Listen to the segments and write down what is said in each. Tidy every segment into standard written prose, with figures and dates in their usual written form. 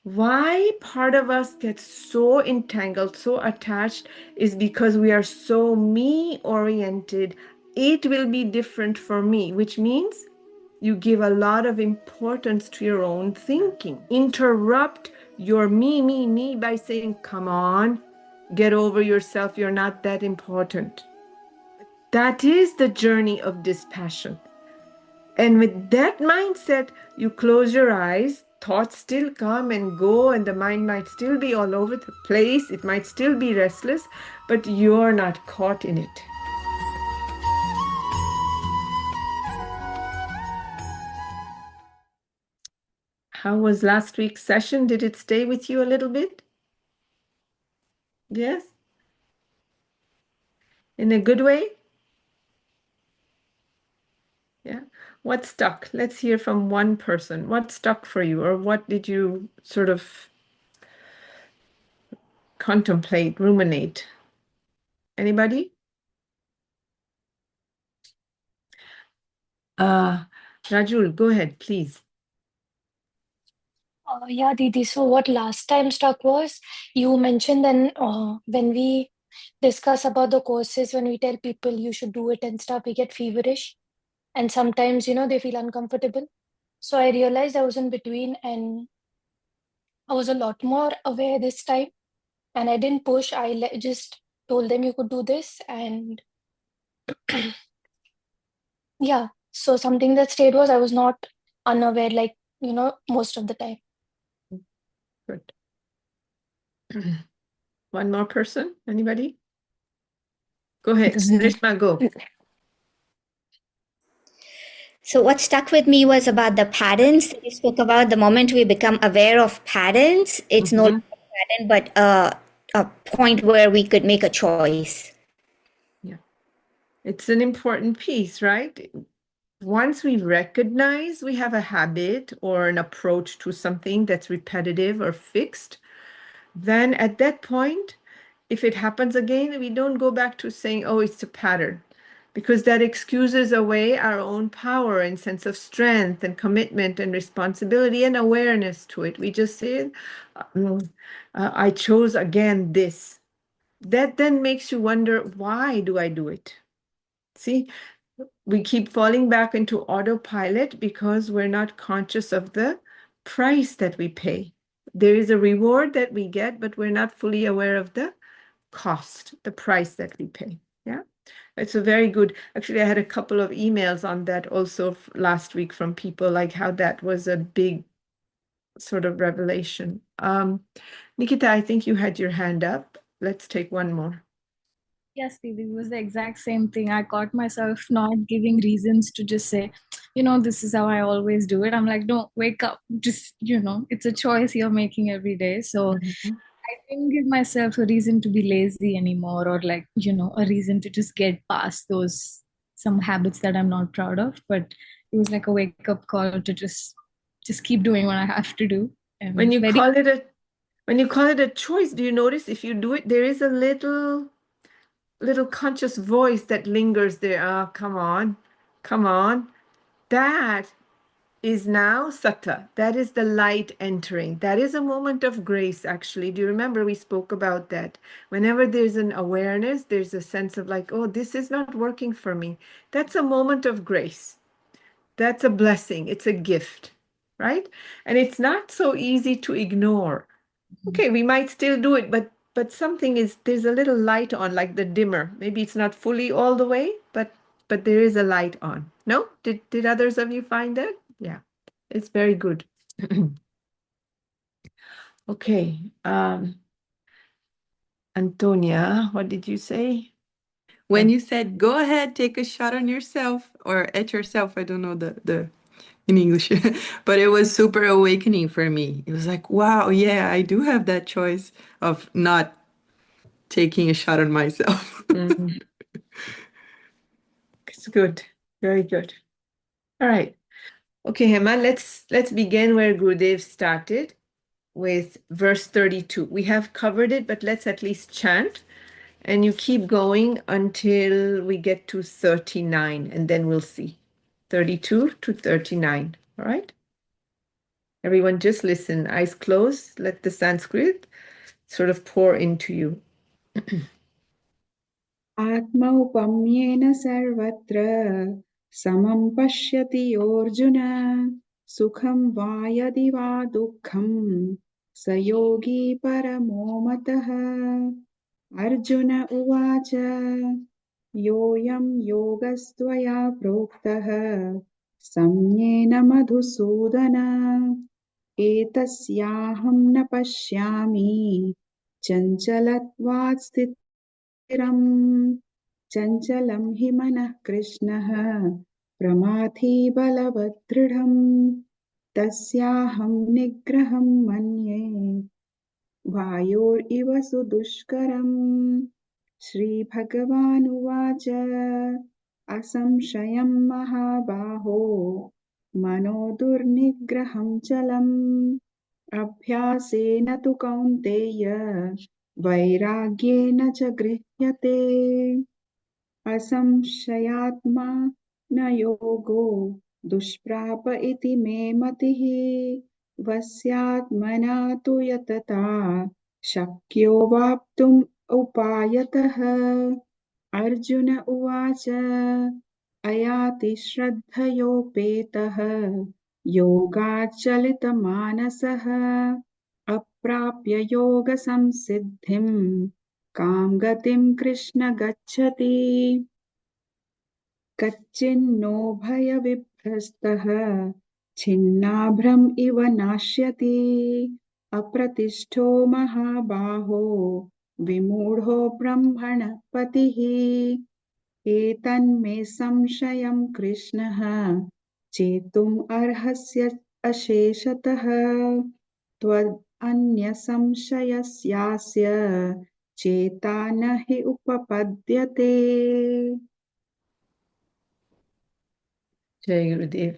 Why part of us gets so entangled, so attached, is because we are so me-oriented. It will be different for me, which means you give a lot of importance to your own thinking. Interrupt your me by saying, come on, get over yourself, you're not that important. That is the journey of dispassion. And with that mindset, you close your eyes, thoughts still come and go, and the mind might still be all over the place. It might still be restless, but you're not caught in it. How was last week's session? Did it stay with you a little bit? Yes? In a good way? Yeah. What stuck? Let's hear from one person. What stuck for you, or what did you sort of contemplate, ruminate? Anybody? Rajul, go ahead, please. Yeah, Didi. So what last time stuck was you mentioned then when we discuss about the courses, when we tell people you should do it and stuff, we get feverish. And sometimes, they feel uncomfortable. So I realized I was in between and I was a lot more aware this time. And I didn't push. Just told them you could do this. And yeah, so something that stayed was I was not unaware, like, most of the time. Good. One more person? Anybody? Go ahead. Rishma, go. So what stuck with me was about the patterns that you spoke about. The moment we become aware of patterns, it's no longer a pattern, but a point where we could make a choice. Yeah. It's an important piece, right? Once we recognize we have a habit or an approach to something that's repetitive or fixed, then at that point, if it happens again, we don't go back to saying, oh, it's a pattern, because that excuses away our own power and sense of strength and commitment and responsibility and awareness to it. We just say, I chose again this. That then makes you wonder, why do I do it? See, we keep falling back into autopilot because we're not conscious of the price that we pay. There is a reward that we get, but we're not fully aware of the cost, the price that we pay. Yeah, it's a very good. Actually, I had a couple of emails on that also last week from people, like how that was a big sort of revelation. Nikita, I think you had your hand up. Let's take one more. Yes, Didi, it was the exact same thing. I caught myself not giving reasons to just say, this is how I always do it. I'm like, no, wake up. Just, it's a choice you're making every day. So I didn't give myself a reason to be lazy anymore, or like, a reason to just get past some habits that I'm not proud of. But it was like a wake up call to just keep doing what I have to do. And When you call it a choice, do you notice if you do it, there is a little conscious voice that lingers there. Ah, come on, come on. That is now satta. That is the light entering. That is a moment of grace, actually. Do you remember we spoke about that? Whenever there's an awareness, there's a sense of like, oh, this is not working for me. That's a moment of grace. That's a blessing. It's a gift, right? And it's not so easy to ignore. Okay, we might still do it, but there's a little light on, like the dimmer. Maybe it's not fully all the way, but there is a light on. No? Did others of you find that? Yeah. It's very good. Okay. Antonia, what did you say? When you said, go ahead, take a shot on yourself or at yourself, I don't know the in English, but it was super awakening for me. It was like, wow, yeah, I do have that choice of not taking a shot on myself. It's good. Very good. All right. Okay, Hema, let's begin where Gurudev started with verse 32. We have covered it, but let's at least chant. And you keep going until we get to 39, and then we'll see. 32 to 39, all right? Everyone just listen, eyes closed, let the Sanskrit sort of pour into you. आत्मौपम्येन सर्वत्र समं पश्यति योऽर्जुन सुखं वा यदि वा दुःखं स योगी परमो मतः अर्जुन उवाच योऽयं योगस्त्वया प्रोक्तः सम्येन मधुसूदन एतस्याहं न पश्यामि चञ्चलत्वात् स्थिरम् चञ्चलं हि मनः कृष्णः प्रमाथि बलवदृढम् तस्याहं निग्रहं मन्ये वायोरिव सुदुष्करम् श्रीभगवानुवाच असंशयं महाबाहो मनो दुर्निग्रहं चलम् अभ्यासेन तु कौन्तेय वैराग्येन च गृह्यते असंशयात्मा न योगो दुष्प्राप इति मे मतिः वस्यात्मना तु यतता शक्यो वाप्तुम् उपायतः अर्जुन उवाच अयाति श्रद्धयोपेतः योगाच्चलितमानसः अप्राप्य योगसंसिद्धिं कां गतिं कृष्ण गच्छति कच्चिन्नो भयविभ्रस्तः छिन्नाभ्रम इव नाश्यति अप्रतिष्ठो महाबाहो विमूढो ब्रह्मणः पतिः एतन्मे संशयं कृष्णः चेतुम् अर्हस्य अशेषतः त्वदन्यसंशयस्यास्य चेता न हि उपपद्यते Jai Gurudev.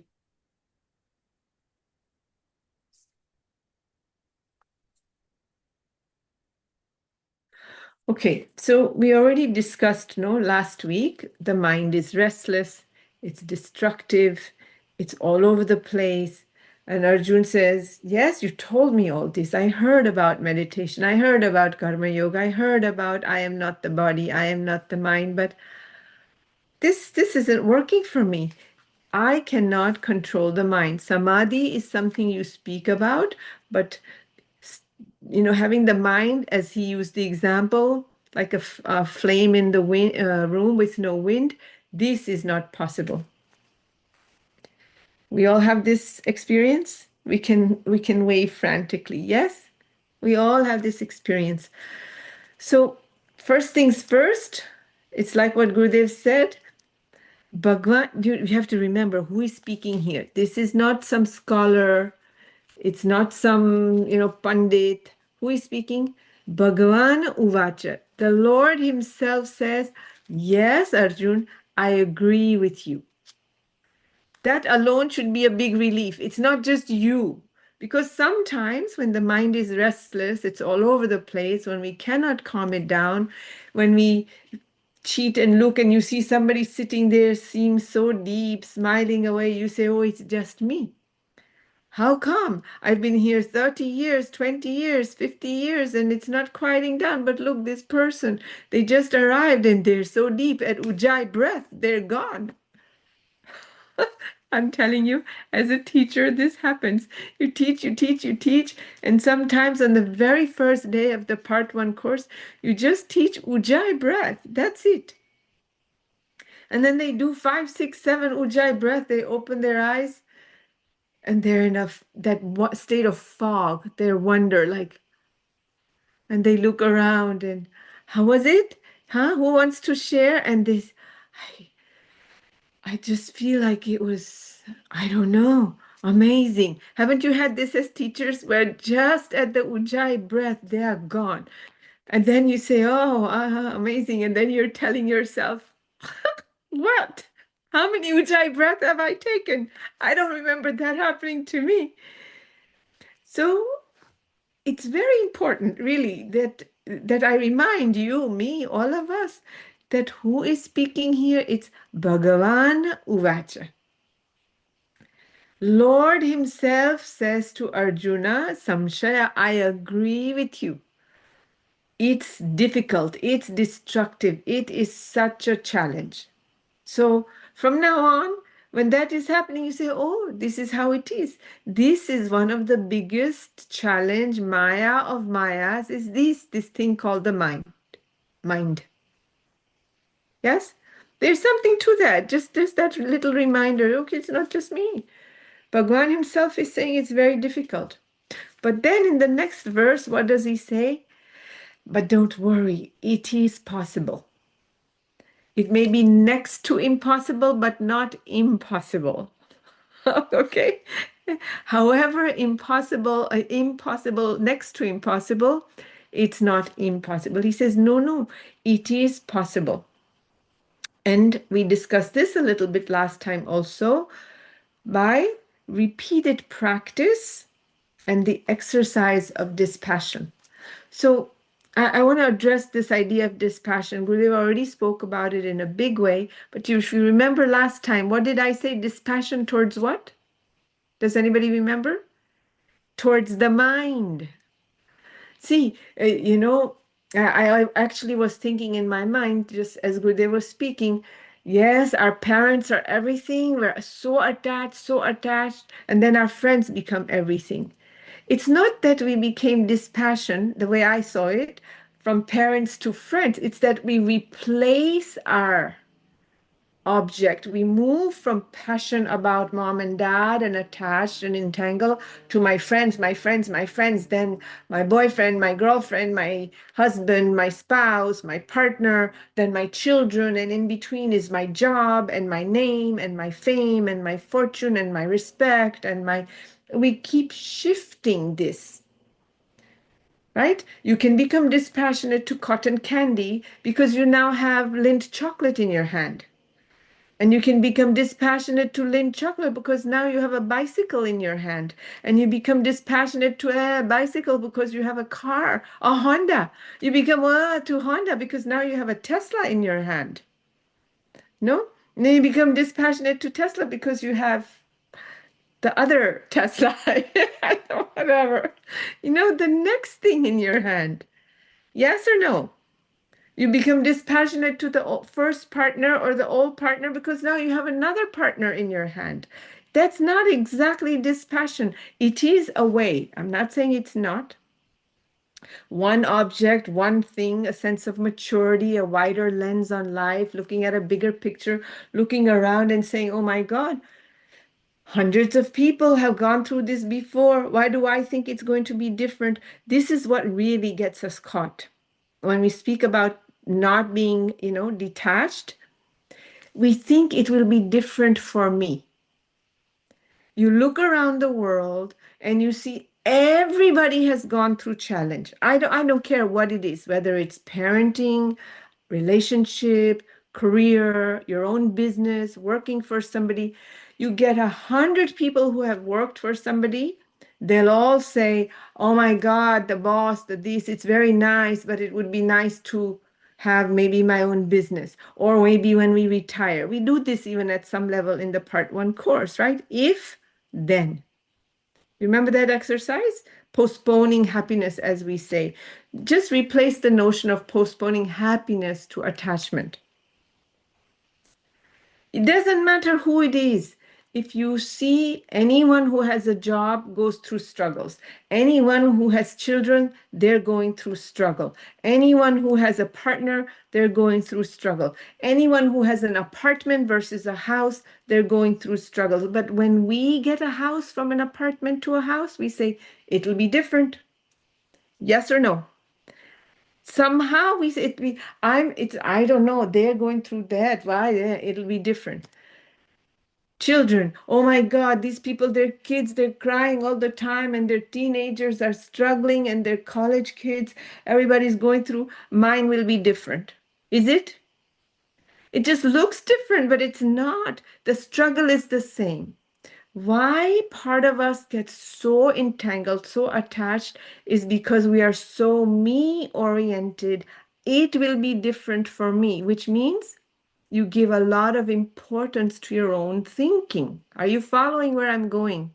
Okay, so we already discussed, no, last week, the mind is restless, it's destructive, it's all over the place. And Arjun says, yes, you told me all this. I heard about meditation. I heard about karma yoga. I heard about I am not the body, I am not the mind, but this isn't working for me. I cannot control the mind. Samadhi is something you speak about, but having the mind, as he used the example, like a flame in the room with no wind, this is not possible. We all have this experience. We can wave frantically. Yes, we all have this experience. So first things first, it's like what Gurudev said. Bhagwan, you have to remember who is speaking here. This is not some scholar. It's not some, pandit. Who is speaking? Bhagavan Uvacha. The Lord himself says, yes, Arjun, I agree with you. That alone should be a big relief. It's not just you. Because sometimes when the mind is restless, it's all over the place, when we cannot calm it down, when we cheat and look and you see somebody sitting there, seems so deep, smiling away, you say, oh, it's just me. How come? I've been here 30 years, 20 years, 50 years, and it's not quieting down. But look, this person, they just arrived and they're so deep at Ujjayi breath, they're gone. I'm telling you, as a teacher, this happens. You teach, and sometimes on the very first day of the part 1 course, you just teach Ujjayi breath. That's it. And then they do 5, 6, 7 Ujjayi breath. They open their eyes and they're in that state of fog. They're wonder, and they look around and, how was it? Who wants to share? And this, I just feel like it was, I don't know, amazing. Haven't you had this as teachers where just at the Ujjayi breath, they are gone? And then you say, oh, amazing. And then you're telling yourself, what? How many Ujjayi breaths have I taken? I don't remember that happening to me. So it's very important, really, that I remind you, me, all of us, that who is speaking here? It's Bhagavan Uvacha. Lord himself says to Arjuna, Samshaya, I agree with you. It's difficult, it's destructive, it is such a challenge. So from now on, when that is happening, you say, oh, this is how it is. This is one of the biggest challenge, Maya of Mayas, is this thing called the mind. Yes? There's something to that. Just that little reminder, okay, it's not just me. Bhagwan himself is saying it's very difficult. But then in the next verse, what does he say? But don't worry, it is possible. It may be next to impossible, but not impossible. Okay? However, impossible, next to impossible, it's not impossible. He says, no, it is possible. And we discussed this a little bit last time also. By repeated practice and the exercise of dispassion. So I want to address this idea of dispassion. Gurudev already spoke about it in a big way, but if you remember last time, what did I say? Dispassion towards what? Does anybody remember? Towards the mind. See, I actually was thinking in my mind, just as Gurudev was speaking, yes, our parents are everything. We're so attached, and then our friends become everything. It's not that we became dispassion, the way I saw it, from parents to friends. It's that we replace our object. We move from passion about mom and dad and attached and entangled to my friends, then my boyfriend, my girlfriend, my husband, my spouse, my partner, then my children, and in between is my job and my name and my fame and my fortune and my respect and we keep shifting this. Right? You can become dispassionate to cotton candy because you now have Lindt chocolate in your hand. And you can become dispassionate to Lindt chocolate because now you have a bicycle in your hand. And you become dispassionate to a bicycle because you have a car, a Honda. You become to Honda because now you have a Tesla in your hand. No? And then you become dispassionate to Tesla because you have the other Tesla, whatever. The next thing in your hand. Yes or no? You become dispassionate to the first partner or the old partner because now you have another partner in your hand. That's not exactly dispassion. It is a way. I'm not saying it's not. One object, one thing, a sense of maturity, a wider lens on life, looking at a bigger picture, looking around and saying, oh my God, hundreds of people have gone through this before. Why do I think it's going to be different? This is what really gets us caught. When we speak about not being, detached, we think it will be different for me. You look around the world and you see everybody has gone through challenge. I don't care what it is, whether it's parenting, relationship, career, your own business, working for somebody. You get 100 people who have worked for somebody. They'll all say, oh my God, the boss, this, it's very nice, but it would be nice to have maybe my own business, or maybe when we retire. We do this even at some level in the part 1 course, right? If, then. Remember that exercise? Postponing happiness, as we say. Just replace the notion of postponing happiness to attachment. It doesn't matter who it is. If you see anyone who has a job goes through struggles. Anyone who has children, they're going through struggle. Anyone who has a partner, they're going through struggle. Anyone who has an apartment versus a house, they're going through struggle. But when we get a house from an apartment to a house, we say, it'll be different. Yes or no? Somehow we say I don't know, they're going through that. Why? It'll be different. Children, oh my God, these people, their kids, they're crying all the time, and their teenagers are struggling, and their college kids, everybody's going through. Mine will be different. Is it? It just looks different, but it's not. The struggle is the same. Why part of us gets so entangled, so attached, is because we are so me-oriented. It will be different for me, which means You give a lot of importance to your own thinking. Are you following where I'm going?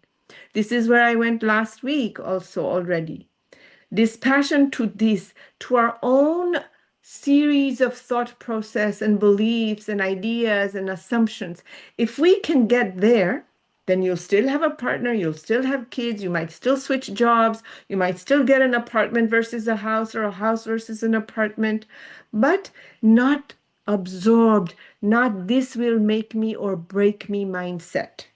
This is where I went last week also already. Dispassion to this, to our own series of thought process and beliefs and ideas and assumptions. If we can get there, then you'll still have a partner, you'll still have kids, you might still switch jobs, you might still get an apartment versus a house or a house versus an apartment, but not absorbed, not this will make me or break me mindset.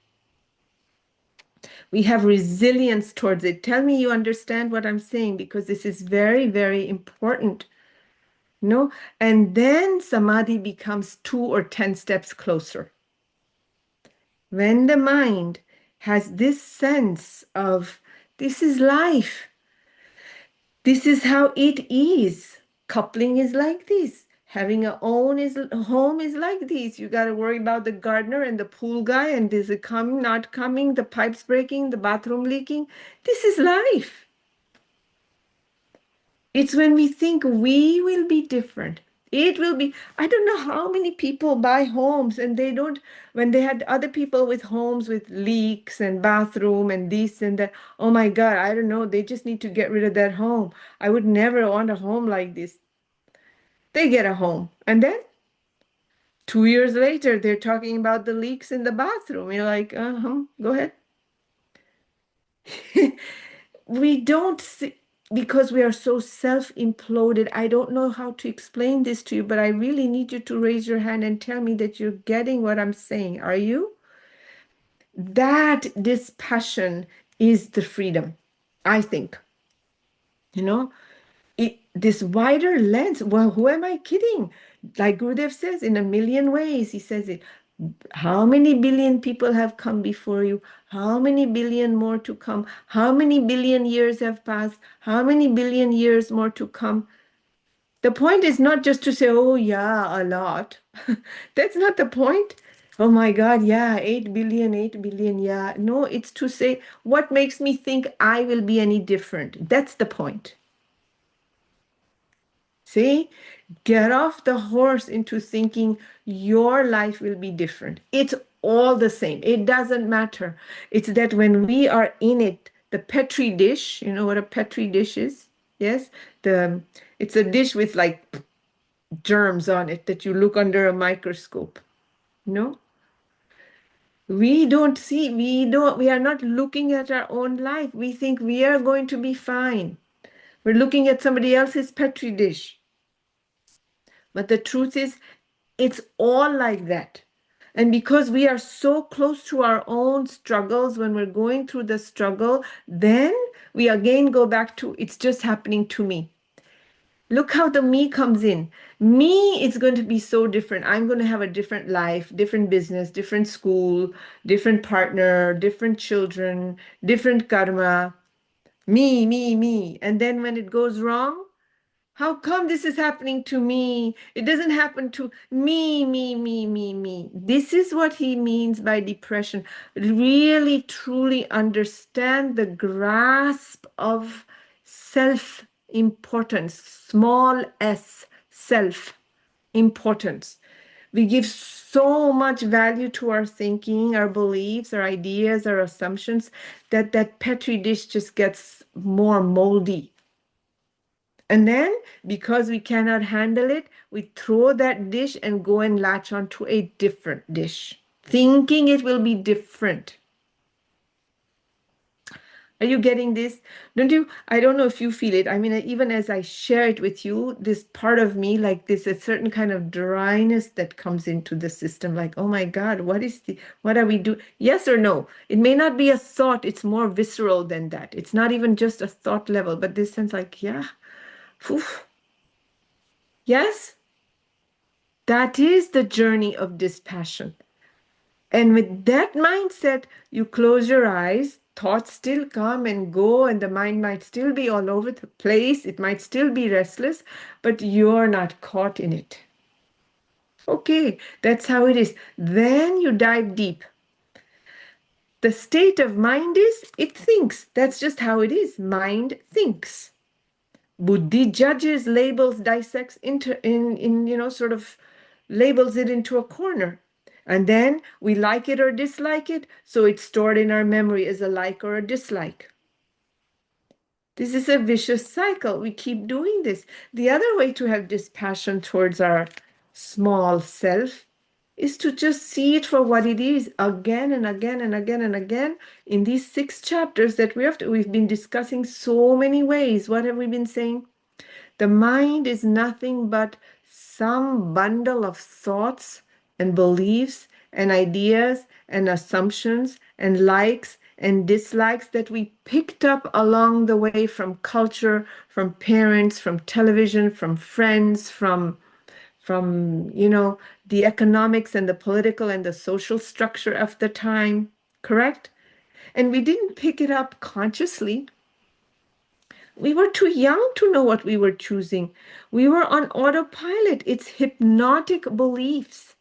We have resilience towards it. Tell me you understand what I'm saying, because this is very, very important. No? And then samadhi becomes 2 or 10 steps closer. When the mind has this sense of this is life, this is how it is. Coupling is like this. Having a home is like this. You got to worry about the gardener and the pool guy, and is it coming, not coming, the pipes breaking, the bathroom leaking. This is life. It's when we think we will be different. It will be, I don't know how many people buy homes and they don't, when they had other people with homes with leaks and bathroom and this and that, oh my God, I don't know, they just need to get rid of that home. I would never want a home like this. They get a home. And then 2 years later, they're talking about the leaks in the bathroom. You're like, go ahead. We don't see, because we are so self-imploded. I don't know how to explain this to you, but I really need you to raise your hand and tell me that you're getting what I'm saying. Are you? That dispassion is the freedom, I think. You know, this wider lens. Well, who am I kidding? Like Gurudev says, in a million ways, he says it. How many billion people have come before you? How many billion more to come? How many billion years have passed? How many billion years more to come? The point is not just to say, oh, yeah, a lot. That's not the point. Oh my God, yeah, 8 billion, yeah. No, it's to say, what makes me think I will be any different? That's the point. See, get off the horse into thinking your life will be different. It's all the same. It doesn't matter. It's that when we are in it, the Petri dish, you know what a Petri dish is? Yes, it's a dish with like germs on it that you look under a microscope. No, we don't see, we are not looking at our own life. We think we are going to be fine. We're looking at somebody else's Petri dish. But the truth is, it's all like that. And because we are so close to our own struggles, when we're going through the struggle, then we again go back to, it's just happening to me. Look how the me comes in. Me is going to be so different. I'm going to have a different life, different business, different school, different partner, different children, different karma. Me. And then when it goes wrong, how come this is happening to me? It doesn't happen to me. This is what he means by depression. Really, truly understand the grasp of self-importance, small s, self-importance. We give so much value to our thinking, our beliefs, our ideas, our assumptions, that that Petri dish just gets more moldy. And then, because we cannot handle it, we throw that dish and go and latch onto a different dish, thinking it will be different. Are you getting this? Don't you? I don't know if you feel it. I mean, even as I share it with you, this part of me, like this, a certain kind of dryness that comes into the system, like, oh my God, what are we doing? Yes or no? It may not be a thought. It's more visceral than that. It's not even just a thought level, but this sense like, yeah, oof. Yes, that is the journey of dispassion. And with that mindset, you close your eyes, thoughts still come and go, and the mind might still be all over the place. It might still be restless, but you're not caught in it. Okay, that's how it is. Then you dive deep. The state of mind is, it thinks. That's just how it is. Mind thinks. Buddhi judges, labels, dissects, sort of labels it into a corner. And then we like it or dislike it, so it's stored in our memory as a like or a dislike. This is a vicious cycle. We keep doing this. The other way to have dispassion towards our small self is to just see it for what it is again and again and again and again in these 6 chapters that we've been discussing so many ways. What have we been saying? The mind is nothing but some bundle of thoughts and beliefs and ideas and assumptions and likes and dislikes that we picked up along the way from culture, from parents, from television, from friends, from the economics and the political and the social structure of the time, correct? And we didn't pick it up consciously. We were too young to know what we were choosing. We were on autopilot. It's hypnotic beliefs.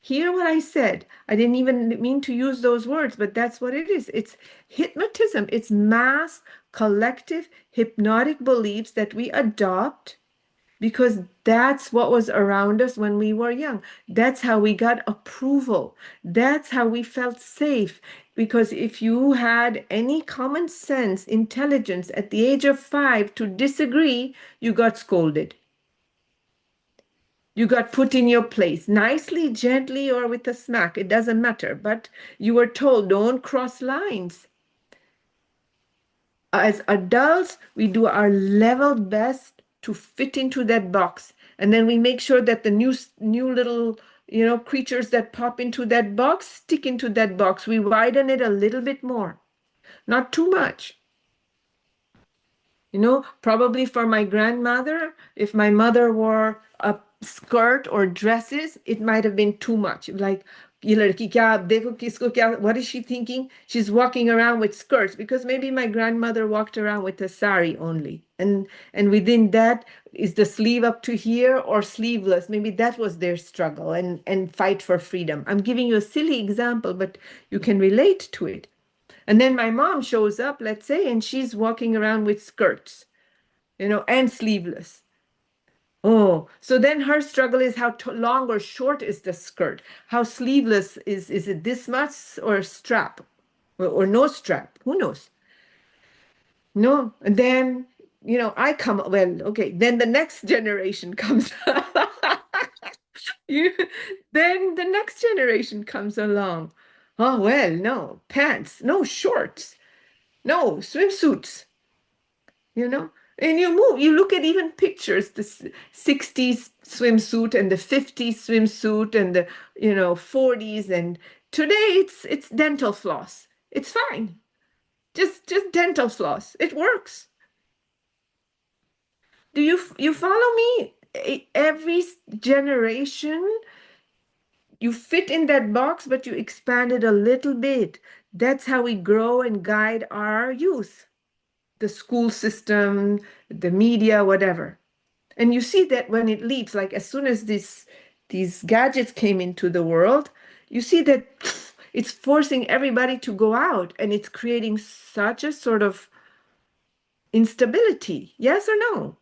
Hear what I said. I didn't even mean to use those words, but that's what it is. It's hypnotism. It's mass, collective, hypnotic beliefs that we adopt because that's what was around us when we were young. That's how we got approval. That's how we felt safe. Because if you had any common sense, intelligence at the age of 5 to disagree, you got scolded. You got put in your place, nicely, gently, or with a smack. It doesn't matter. But you were told, don't cross lines. As adults, we do our level best to fit into that box. And then we make sure that the new little, creatures that pop into that box stick into that box. We widen it a little bit more, not too much. Probably for my grandmother, if my mother wore a skirt or dresses, it might have been too much. Like, what is she thinking? She's walking around with skirts because maybe my grandmother walked around with a sari only. And within that is the sleeve up to here or sleeveless. Maybe that was their struggle and fight for freedom. I'm giving you a silly example, but you can relate to it. And then my mom shows up, let's say, and she's walking around with skirts, and sleeveless. Oh, so then her struggle is how long or short is the skirt? How sleeveless is it this much or strap or no strap? Who knows? No, and then, I come, well, okay, then the next generation comes. Then the next generation comes along. Oh, well, no, pants, no shorts, no swimsuits, and you look at even pictures, the 60s swimsuit and the 50s swimsuit and the, 40s. And today it's dental floss. It's fine. Just dental floss. It works. Do you follow me? Every generation, you fit in that box, but you expand it a little bit. That's how we grow and guide our youth. The school system, the media, whatever. And you see that when it leaps, like as soon as these gadgets came into the world, you see that it's forcing everybody to go out and it's creating such a sort of instability. Yes or no?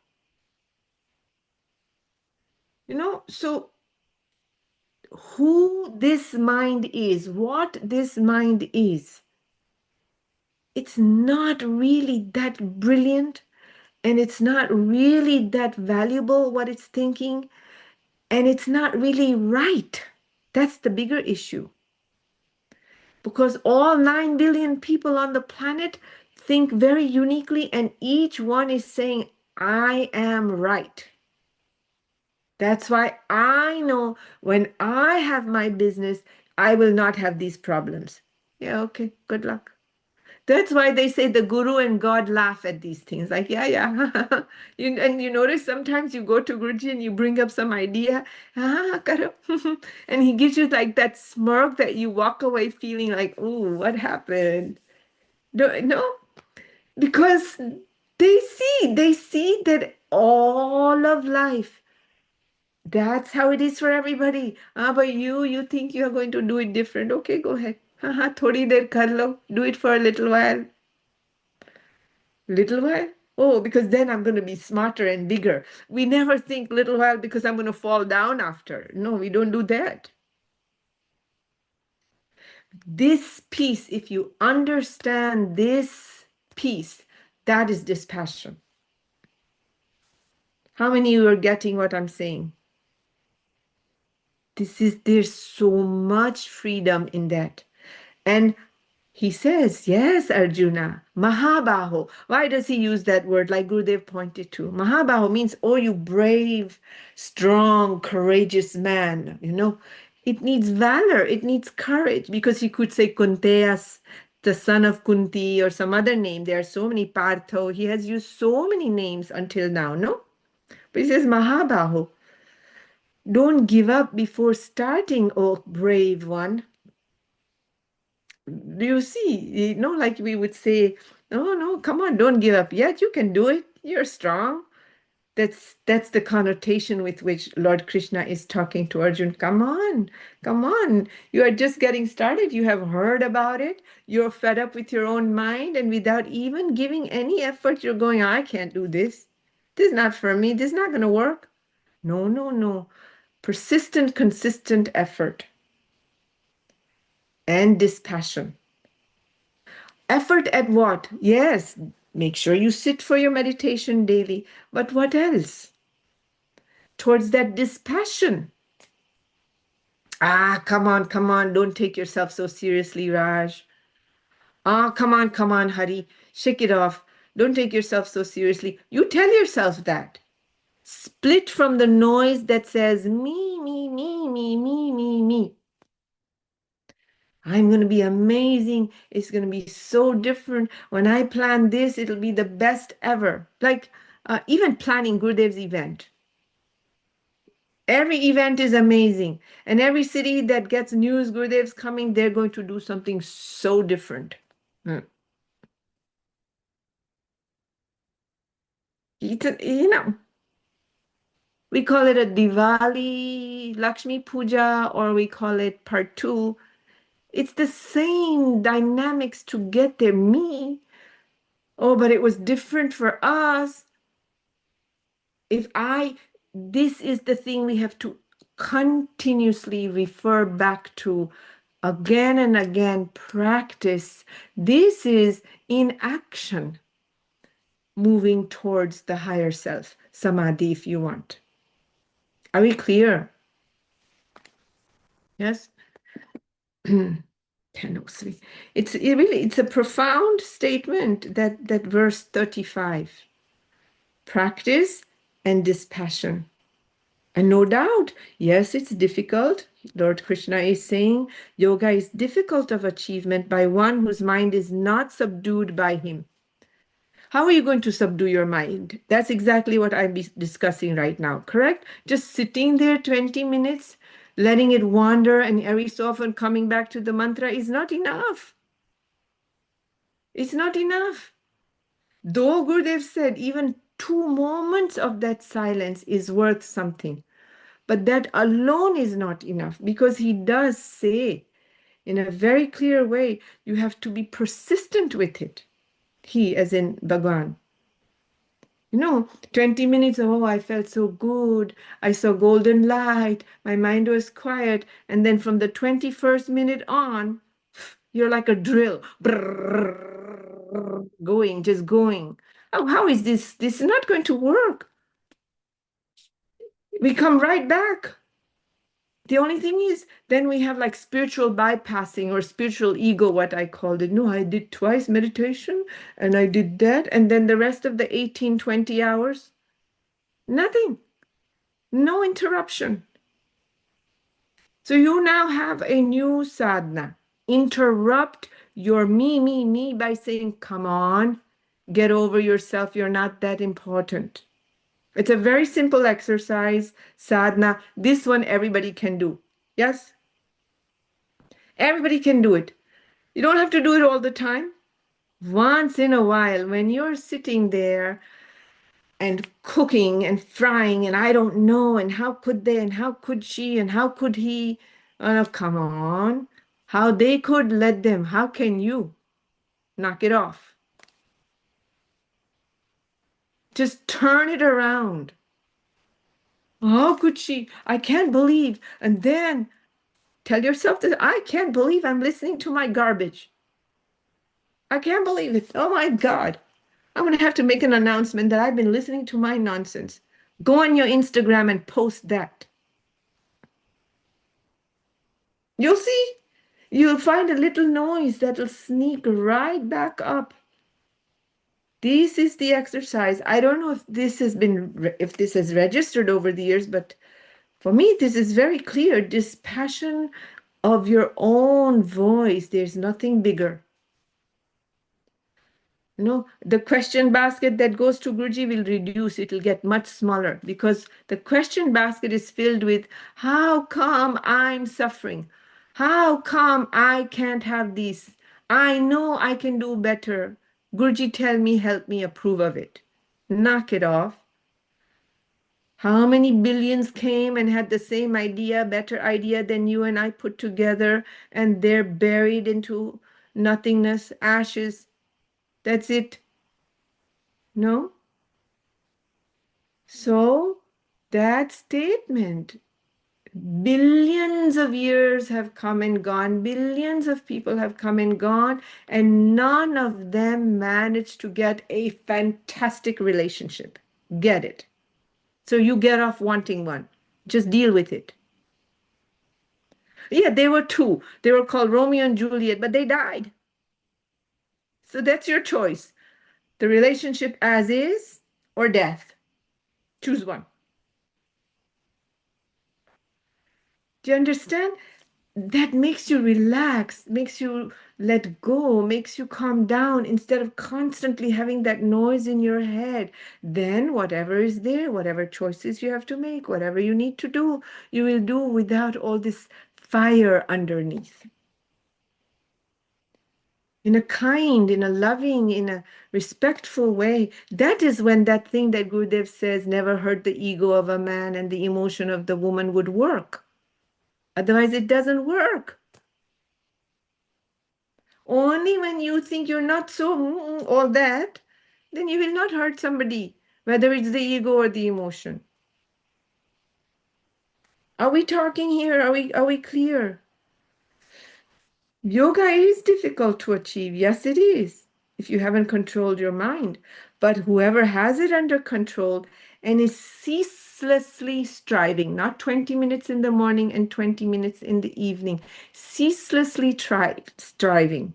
So who this mind is, what this mind is, it's not really that brilliant and it's not really that valuable what it's thinking. And it's not really right. That's the bigger issue. Because all 9 billion people on the planet think very uniquely, and each one is saying, I am right. That's why I know when I have my business, I will not have these problems. Yeah, okay, good luck. That's why they say the guru and God laugh at these things. Like, yeah. And you notice sometimes you go to Guruji and you bring up some idea, karo. And he gives you like that smirk that you walk away feeling like, ooh, what happened? No, because they see that all of life, that's how it is for everybody. But you think you are going to do it different. Okay, go ahead. Thodi der kar lo. Do it for a little while. Little while? Oh, because then I'm going to be smarter and bigger. We never think little while because I'm going to fall down after. No, we don't do that. This piece, if you understand this piece, that is dispassion. How many of you are getting what I'm saying? There's so much freedom in that. And he says, yes, Arjuna, Mahabaho. Why does he use that word like Gurudev pointed to? Mahabaho means, oh, you brave, strong, courageous man. It needs valor. It needs courage, because he could say Kunteas, the son of Kunti, or some other name. There are so many Partho. He has used so many names until now, no? But he says Mahabaho. Don't give up before starting, oh brave one. Do you see? Like we would say, no, no, come on, don't give up yet. You can do it. You're strong. That's the connotation with which Lord Krishna is talking to Arjun. Come on, come on. You are just getting started. You have heard about it. You're fed up with your own mind, and without even giving any effort, you're going, I can't do this. This is not for me. This is not going to work. No, no, no. Persistent, consistent effort and dispassion. Effort at what? Yes, make sure you sit for your meditation daily. But what else? Towards that dispassion. Come on. Don't take yourself so seriously, Raj. Come on, Hari. Shake it off. Don't take yourself so seriously. You tell yourself that. Split from the noise that says, me, me, me, me, me, me, me. I'm going to be amazing. It's going to be so different. When I plan this, it'll be the best ever. Like even planning Gurudev's event. Every event is amazing. And every city that gets news Gurudev's coming, they're going to do something so different. We call it a Diwali, Lakshmi Puja, or we call it part 2. It's the same dynamics to get there. Me, oh, but it was different for us. This is the thing we have to continuously refer back to again and again, practice. This is in action, moving towards the higher self, samadhi, if you want. Are we clear? Yes? 10:03. It's a profound statement, that verse 35. Practice and dispassion. And no doubt, yes, it's difficult. Lord Krishna is saying yoga is difficult of achievement by one whose mind is not subdued by him. How are you going to subdue your mind? That's exactly what I'm discussing right now, correct? Just sitting there 20 minutes, letting it wander, and every so often coming back to the mantra is not enough. It's not enough. Though Gurudev said even 2 moments of that silence is worth something. But that alone is not enough, because he does say in a very clear way, you have to be persistent with it. He, as in Bhagwan. 20 minutes, oh, I felt so good. I saw golden light. My mind was quiet. And then from the 21st minute on, you're like a drill. Brrr, going, just going. Oh, how is this? This is not going to work. We come right back. The only thing is, then we have like spiritual bypassing or spiritual ego, what I called it. No, I did twice meditation and I did that. And then the rest of the 18, 20 hours, nothing, no interruption. So you now have a new sadhana. Interrupt your me by saying, come on, get over yourself. You're not that important. It's a very simple exercise, sadhana. This one everybody can do. Yes? Everybody can do it. You don't have to do it all the time. Once in a while, when you're sitting there and cooking and frying, and I don't know, and how could they, and how could she, and how could he? Oh, come on. How they could, let them. How can you? Knock it off. Just turn it around. How could she? I can't believe. And then tell yourself that I can't believe I'm listening to my garbage. I can't believe it. Oh my God. I'm going to have to make an announcement that I've been listening to my nonsense. Go on your Instagram and post that. You'll see. You'll find a little noise that'll sneak right back up. This is the exercise. I don't know if this has registered over the years, but for me, this is very clear. Dispassion of your own voice. There's nothing bigger. The question basket that goes to Guruji will reduce. It'll get much smaller because the question basket is filled with, how come I'm suffering? How come I can't have this? I know I can do better. Guruji, tell me, help me, approve of it. Knock it off. How many billions came and had the same idea, better idea than you and I put together, and they're buried into nothingness, ashes. That's it. No? So that statement, billions of years have come and gone, billions of people have come and gone, and none of them managed to get a fantastic relationship. Get it? So you get off wanting one. Just deal with it. Yeah, there were two. They were called Romeo and Juliet, but they died. So that's your choice. The relationship as is or death. Choose one. Do you understand? That makes you relax, makes you let go, makes you calm down instead of constantly having that noise in your head. Then whatever is there, whatever choices you have to make, whatever you need to do, you will do without all this fire underneath. In a kind, in a loving, in a respectful way. That is when that thing that Gurudev says, never hurt the ego of a man and the emotion of the woman, would work. Otherwise, it doesn't work. Only when you think you're not so all that, then you will not hurt somebody, whether it's the ego or the emotion. Are we talking here? Are we clear? Yoga is difficult to achieve. Yes, it is, if you haven't controlled your mind. But whoever has it under control and is ceaselessly striving, not 20 minutes in the morning and 20 minutes in the evening, ceaselessly striving,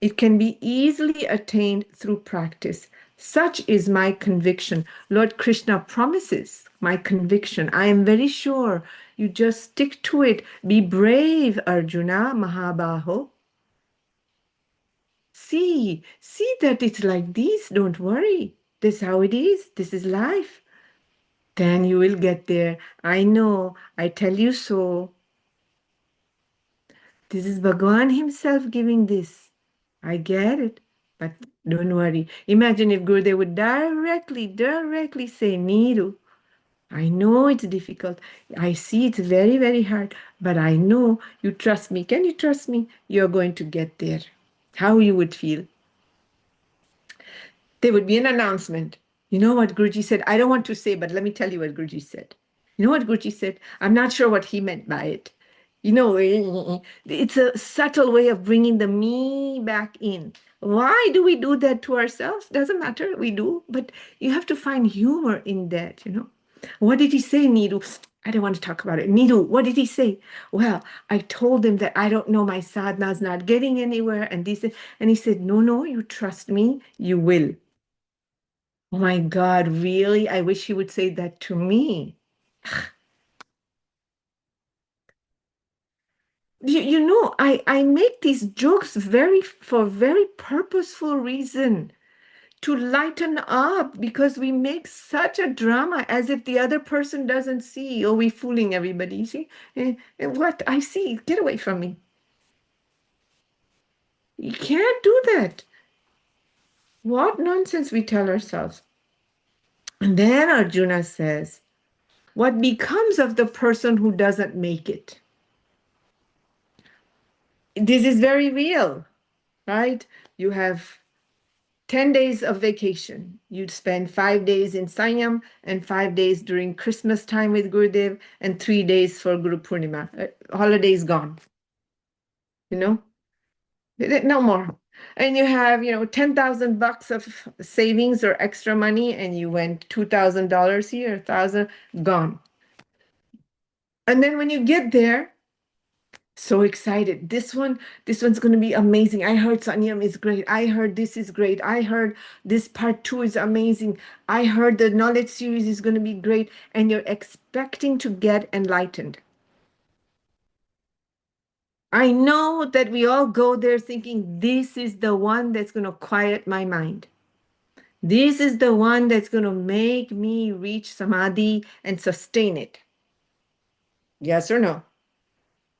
it can be easily attained through practice. Such is my conviction. Lord Krishna promises my conviction. I am very sure. You just stick to it. Be brave, Arjuna, Mahabaho. See that it's like this. Don't worry. This is how it is. This is life. Then you will get there. I know. I tell you so. This is Bhagavan himself giving this. I get it, but don't worry. Imagine if Gurudev would directly say, Niru, I know it's difficult. I see it's very, very hard, but I know you trust me. Can you trust me? You're going to get there. How you would feel? There would be an announcement. You know what Guruji said? I don't want to say, but let me tell you what Guruji said. You know what Guruji said? I'm not sure what he meant by it. It's a subtle way of bringing the me back in. Why do we do that to ourselves? Doesn't matter, we do, but you have to find humor in that, What did he say, Niru? I don't want to talk about it. Niru, what did he say? Well, I told him that I don't know, my sadhana's not getting anywhere, and he said, no, you trust me, you will. Oh my God, really? I wish he would say that to me. I make these jokes for very purposeful reason, to lighten up, because we make such a drama as if the other person doesn't see, or we fooling everybody. You see, what I see, get away from me. You can't do that. What nonsense we tell ourselves. And then Arjuna says, what becomes of the person who doesn't make it? This is very real, right? You have 10 days of vacation. You'd spend 5 days in Sanyam and 5 days during Christmas time with Gurudev and 3 days for Guru Purnima. Holidays gone. No more. And you have, $10,000 of savings or extra money, and you went $2,000 here, 1,000 gone. And then when you get there, so excited. This one's going to be amazing. I heard Sanyam is great. I heard this is great. I heard this part 2 is amazing. I heard the knowledge series is going to be great. And you're expecting to get enlightened. I know that we all go there thinking this is the one that's going to quiet my mind. This is the one that's going to make me reach samadhi and sustain it. Yes or no?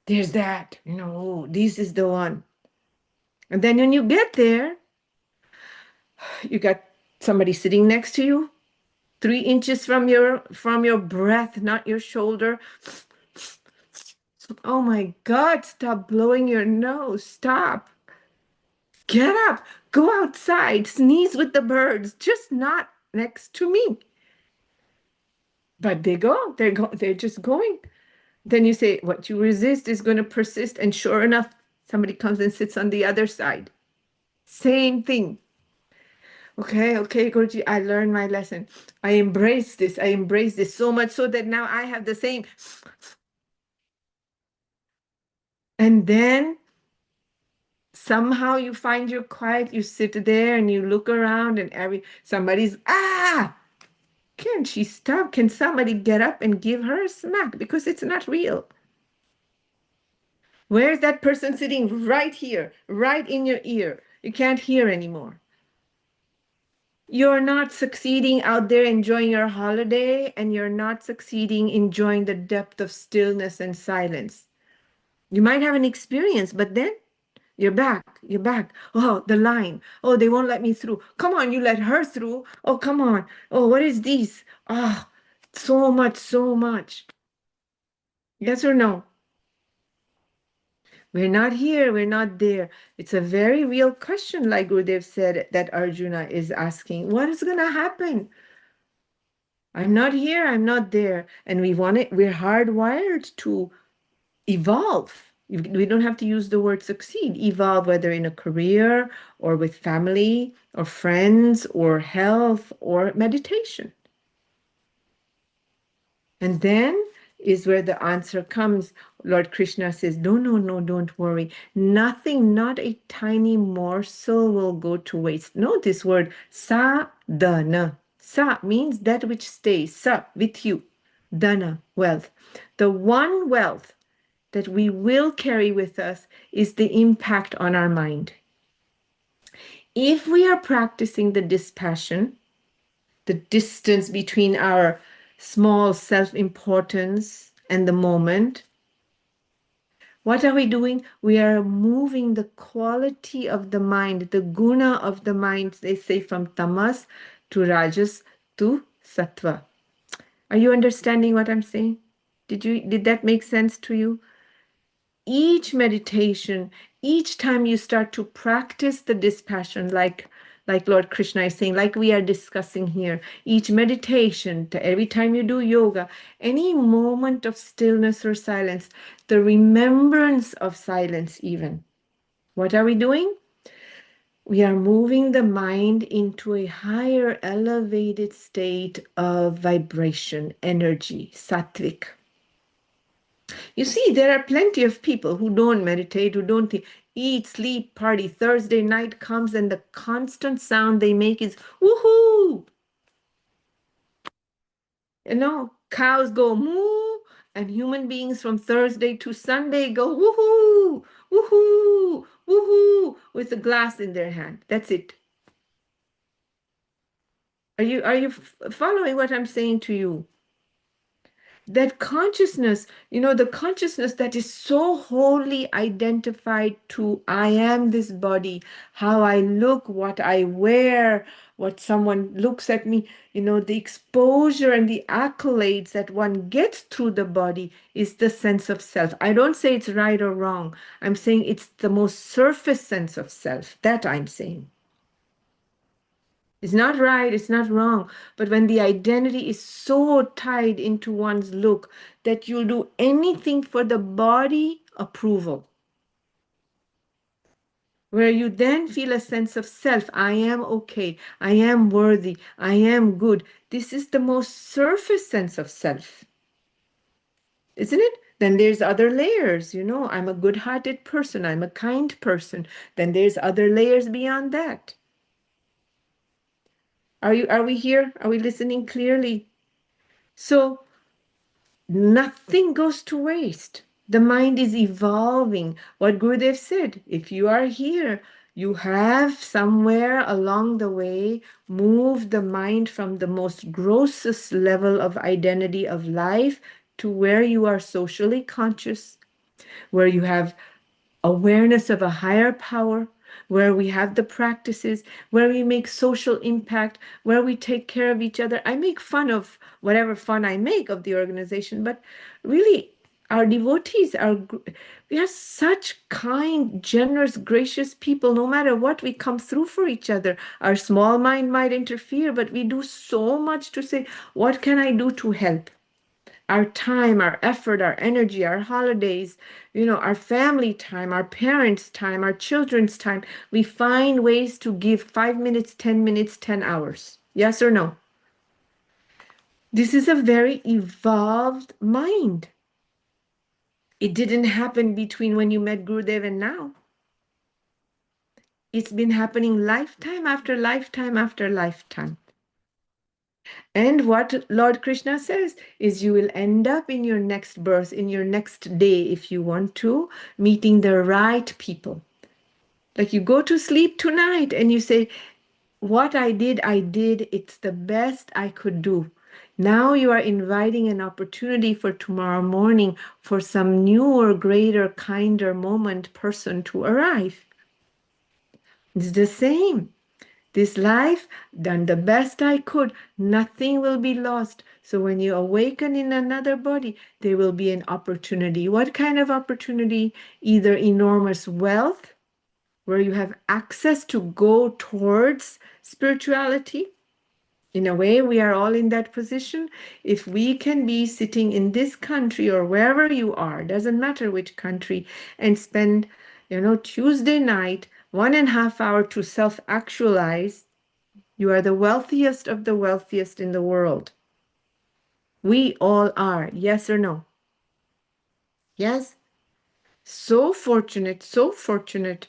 There's that, this is the one. And then when you get there, you got somebody sitting next to you, 3 inches from your breath, not your shoulder. Oh my God, stop blowing your nose. Stop. Get up. Go outside. Sneeze with the birds. Just not next to me. But they go. They're just going. Then you say, what you resist is going to persist. And sure enough, somebody comes and sits on the other side. Same thing. Okay, Guruji, I learned my lesson. I embrace this. I embrace this so much so that now I have the same. And then somehow you find your quiet. You sit there and you look around and somebody's, can she stop? Can somebody get up and give her a smack? Because it's not real. Where's that person sitting? Right here, right in your ear. You can't hear anymore. You're not succeeding out there enjoying your holiday, and you're not succeeding enjoying the depth of stillness and silence. You might have an experience, but then you're back. Oh, the line. Oh, they won't let me through. Come on, you let her through. Oh, come on. Oh, what is this? Oh, so much. Yes or no? We're not here, we're not there. It's a very real question, like Gurudev said, that Arjuna is asking. What is going to happen? I'm not here, I'm not there. And we're hardwired to evolve. We don't have to use the word succeed. Evolve, whether in a career or with family or friends or health or meditation. And then is where the answer comes. Lord Krishna says, no, don't worry. Nothing, not a tiny morsel will go to waste. Note this word, sadhana. Sa means that which stays, sa, with you. Dana, wealth. The one wealth that we will carry with us is the impact on our mind. If we are practicing the dispassion, the distance between our small self-importance and the moment, what are we doing? We are moving the quality of the mind, the guna of the mind, they say, from tamas to rajas to sattva. Are you understanding what I'm saying? Did that make sense to you? Each meditation, each time you start to practice the dispassion, like Lord Krishna is saying, like we are discussing here, each meditation, every time you do yoga, any moment of stillness or silence, the remembrance of silence even. What are we doing? We are moving the mind into a higher elevated state of vibration, energy, sattvic. You see, there are plenty of people who don't meditate, who don't eat, sleep, party. Thursday night comes and the constant sound they make is woohoo. Cows go moo, and human beings from Thursday to Sunday go woohoo, woohoo, woohoo, with a glass in their hand. That's it. Are you following what I'm saying to you? That consciousness, the consciousness that is so wholly identified to I am this body, how I look, what I wear, what someone looks at me, the exposure and the accolades that one gets through the body is the sense of self. I don't say it's right or wrong. I'm saying it's the most surface sense of self. That I'm saying. It's not right, it's not wrong. But when the identity is so tied into one's look that you'll do anything for the body approval, where you then feel a sense of self. I am okay. I am worthy. I am good. This is the most surface sense of self, isn't it? Then there's other layers, I'm a good-hearted person. I'm a kind person. Then there's other layers beyond that. Are we here? Are we listening clearly? So nothing goes to waste. The mind is evolving. What Gurudev said, if you are here, you have somewhere along the way moved the mind from the most grossest level of identity of life to where you are socially conscious, where you have awareness of a higher power, where we have the practices, where we make social impact, where we take care of each other. I make fun of whatever fun I make of the organization, but really, our devotees we are such kind, generous, gracious people. No matter what, we come through for each other. Our small mind might interfere, but we do so much to say, what can I do to help? Our time, our effort, our energy, our holidays, our family time, our parents' time, our children's time. We find ways to give 5 minutes, 10 minutes, 10 hours. Yes or no? This is a very evolved mind. It didn't happen between when you met Gurudev and now. It's been happening lifetime after lifetime after lifetime. And what Lord Krishna says is you will end up in your next birth, in your next day, if you want to, meeting the right people. Like you go to sleep tonight and you say, what I did, it's the best I could do. Now you are inviting an opportunity for tomorrow morning for some newer, greater, kinder moment person to arrive. It's the same. This life, done the best I could, nothing will be lost. So when you awaken in another body, there will be an opportunity. What kind of opportunity? Either enormous wealth, where you have access to go towards spirituality. In a way, we are all in that position. If we can be sitting in this country or wherever you are, doesn't matter which country, and spend, Tuesday night, 1.5 hours to self-actualize, you are the wealthiest of the wealthiest in the world. We all are. Yes or no? Yes? So fortunate, so fortunate.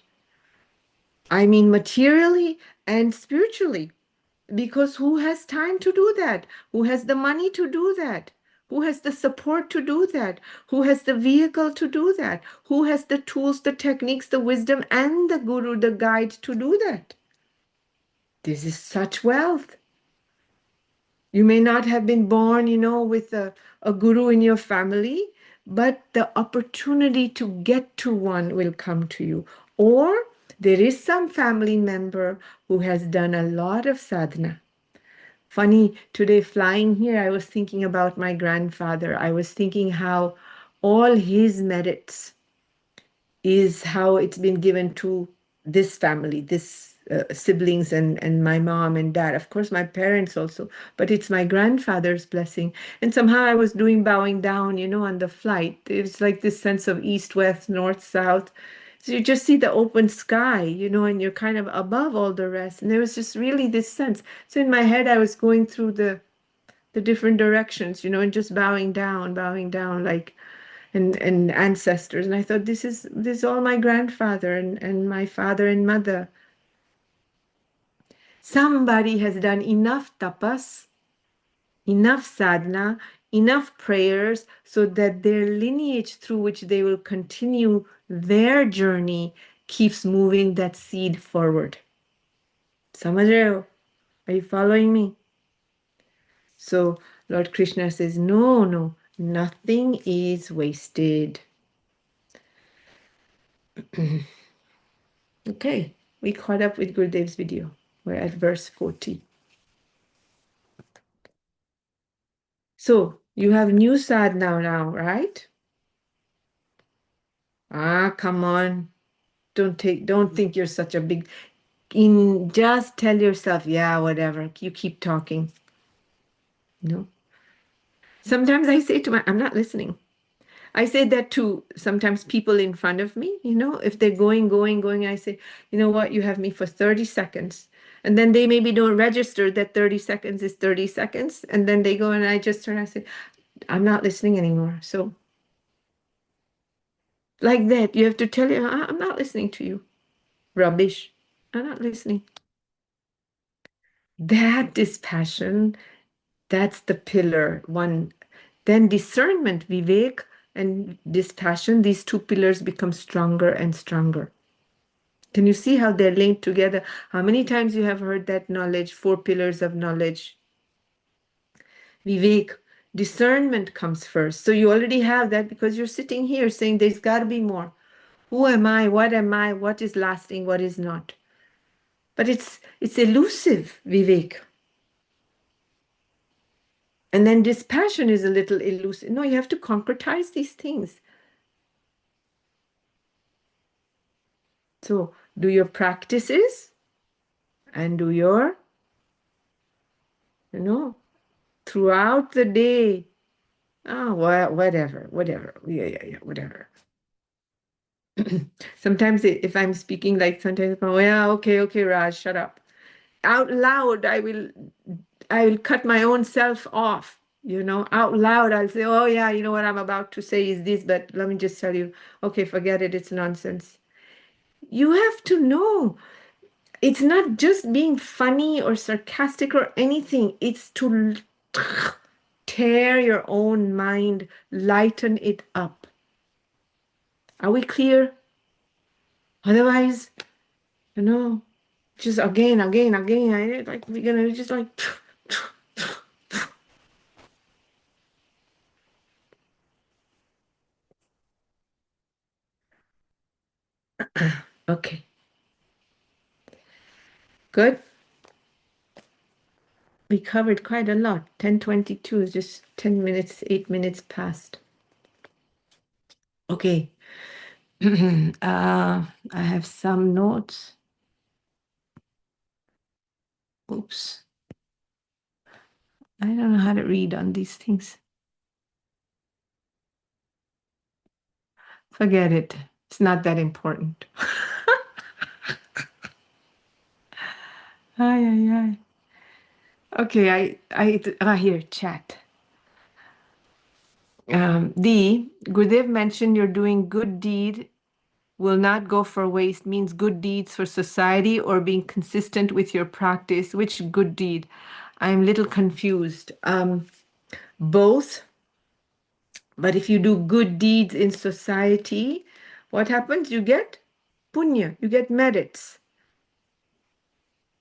I mean, materially and spiritually. Because who has time to do that? Who has the money to do that? Who has the support to do that? Who has the vehicle to do that? Who has the tools, the techniques, the wisdom, and the guru, the guide to do that? This is such wealth. You may not have been born, with a guru in your family, but the opportunity to get to one will come to you. Or there is some family member who has done a lot of sadhana. Funny, today flying here, I was thinking about my grandfather. I was thinking how all his merits is how it's been given to this family, this siblings and my mom and dad. Of course, my parents also, but it's my grandfather's blessing. And somehow I was doing bowing down, on the flight. It was like this sense of east, west, north, south. So you just see the open sky, and you're kind of above all the rest. And there was just really this sense. So in my head, I was going through the different directions, and just bowing down, like and ancestors. And I thought, this is all my grandfather and my father and mother. Somebody has done enough tapas, enough sadhana, enough prayers, so that their lineage through which they will continue their journey keeps moving that seed forward. Samajh rahe ho? Are you following me? So Lord Krishna says, no, nothing is wasted. Okay, we caught up with Gurudev's video. We're at verse 40. So you have new sadhana now, right? Come on. Don't think you're such a big. just tell yourself, yeah, whatever, you keep talking. Sometimes I say I'm not listening. I say that to sometimes people in front of me, if they're going, I say, you know what, you have me for 30 seconds. And then they maybe don't register that 30 seconds is 30 seconds. And then they go and I just turn, I say, I'm not listening anymore. So like that, you have to tell you, I'm not listening to you. Rubbish. I'm not listening. That dispassion, that's the pillar one. Then discernment, vivek, and dispassion, these two pillars become stronger and stronger. Can you see how they're linked together? How many times you have heard that knowledge, 4 pillars of knowledge? Vivek, discernment comes first. So you already have that because you're sitting here saying there's got to be more. Who am I? What is lasting? What is not? But it's elusive, Vivek. And then dispassion is a little elusive. No, you have to concretize these things. So do your practices and do your, throughout the day. Oh, whatever. Yeah, whatever. Sometimes if I'm speaking, like sometimes, oh, yeah, okay, Raj, shut up. Out loud, I will cut my own self off, out loud. I'll say, oh yeah, you know what I'm about to say is this, but let me just tell you, okay, forget it. It's nonsense. You have to know. It's not just being funny or sarcastic or anything. It's to tear your own mind, lighten it up. Are we clear? Otherwise, just again, like we're gonna just like. Okay. Good. We covered quite a lot. 10:22 is just 10 minutes, 8 minutes past. Okay. I have some notes. Oops. I don't know how to read on these things. Forget it. It's not that important. Ay. Okay, here, chat. Gurudev mentioned you're doing good deed will not go for waste, means good deeds for society or being consistent with your practice. Which good deed? I'm a little confused. Both. But if you do good deeds in society, what happens? You get punya, you get merits.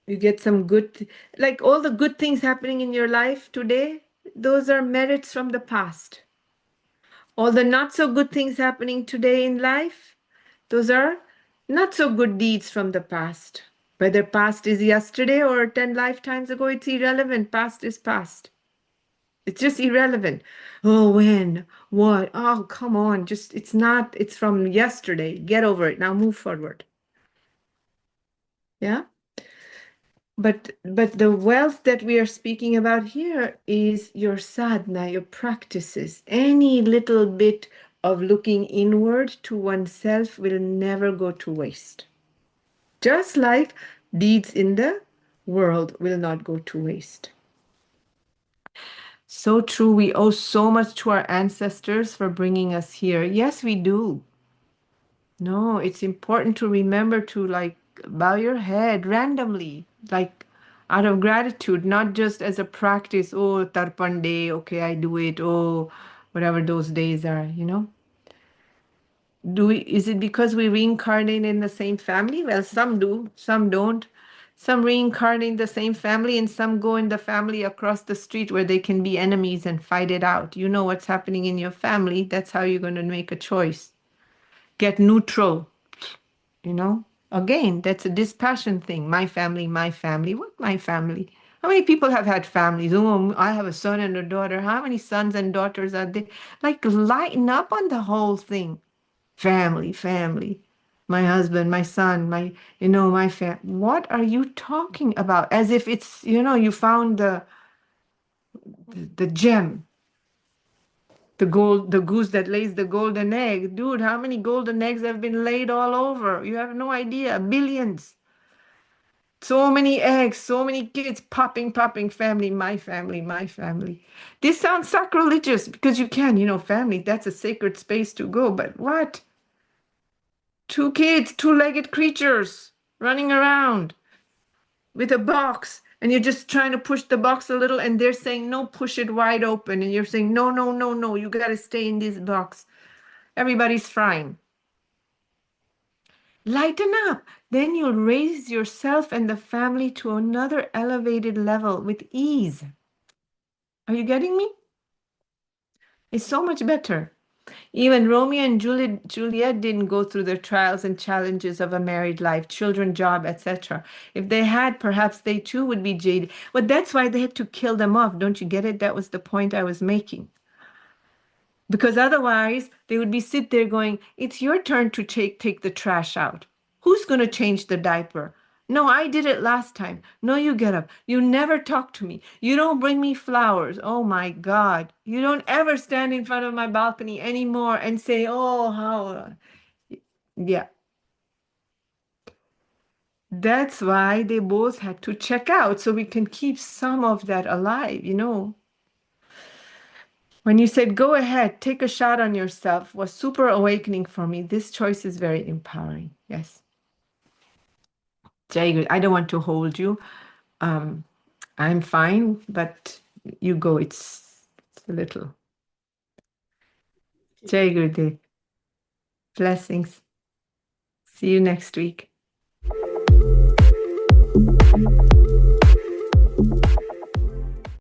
You get some good, like all the good things happening in your life today, those are merits from the past. All the not so good things happening today in life, those are not so good deeds from the past. Whether past is yesterday or 10 lifetimes ago, it's irrelevant. Past is past. It's just irrelevant. Oh, when? What? Oh, come on. It's from yesterday. Get over it. Now move forward. Yeah? But the wealth that we are speaking about here is your sadhana, your practices. Any little bit of looking inward to oneself will never go to waste. Just like deeds in the world will not go to waste. So true. We owe so much to our ancestors for bringing us here. Yes, we do. No, it's important to remember to like bow your head randomly, like out of gratitude, not just as a practice. Oh, Tarpan day, okay, I do it. Oh, whatever those days are, Is it because we reincarnate in the same family? Well, some do, some don't. Some reincarnate in the same family and some go in the family across the street where they can be enemies and fight it out. You know what's happening in your family. That's how you're going to make a choice. Get neutral, Again, that's a dispassion thing. My family, my family. What my family? How many people have had families? Oh, I have a son and a daughter. How many sons and daughters are there? Like lighten up on the whole thing. Family. my husband, my son, my family. What are you talking about? As if it's, you found the gem, the goose that lays the golden egg. Dude, how many golden eggs have been laid all over? You have no idea. Billions. So many eggs, so many kids popping, family, my family, my family. This sounds sacrilegious because you can, family, that's a sacred space to go. But what? Two kids, two-legged creatures running around with a box, and you're just trying to push the box a little, and they're saying, no, push it wide open. And you're saying, no, no, no, no, you got to stay in this box. Everybody's frying. Lighten up. Then you'll raise yourself and the family to another elevated level with ease. Are you getting me? It's so much better. Even Romeo and Juliet didn't go through the trials and challenges of a married life, children, job, etc. If they had, perhaps they too would be jaded. But that's why they had to kill them off. Don't you get it? That was the point I was making. Because otherwise, they would be sit there going, it's your turn to take the trash out. Who's going to change the diaper? No, I did it last time. No, you get up. You never talk to me. You don't bring me flowers. Oh my God. You don't ever stand in front of my balcony anymore and say, oh, how. Yeah. That's why they both had to check out so we can keep some of that alive. When you said, go ahead, take a shot on yourself, was super awakening for me. This choice is very empowering. Yes. Jai Guru, I don't want to hold you. I'm fine, but you go. It's a little. Jai Gurudev. Blessings. See you next week.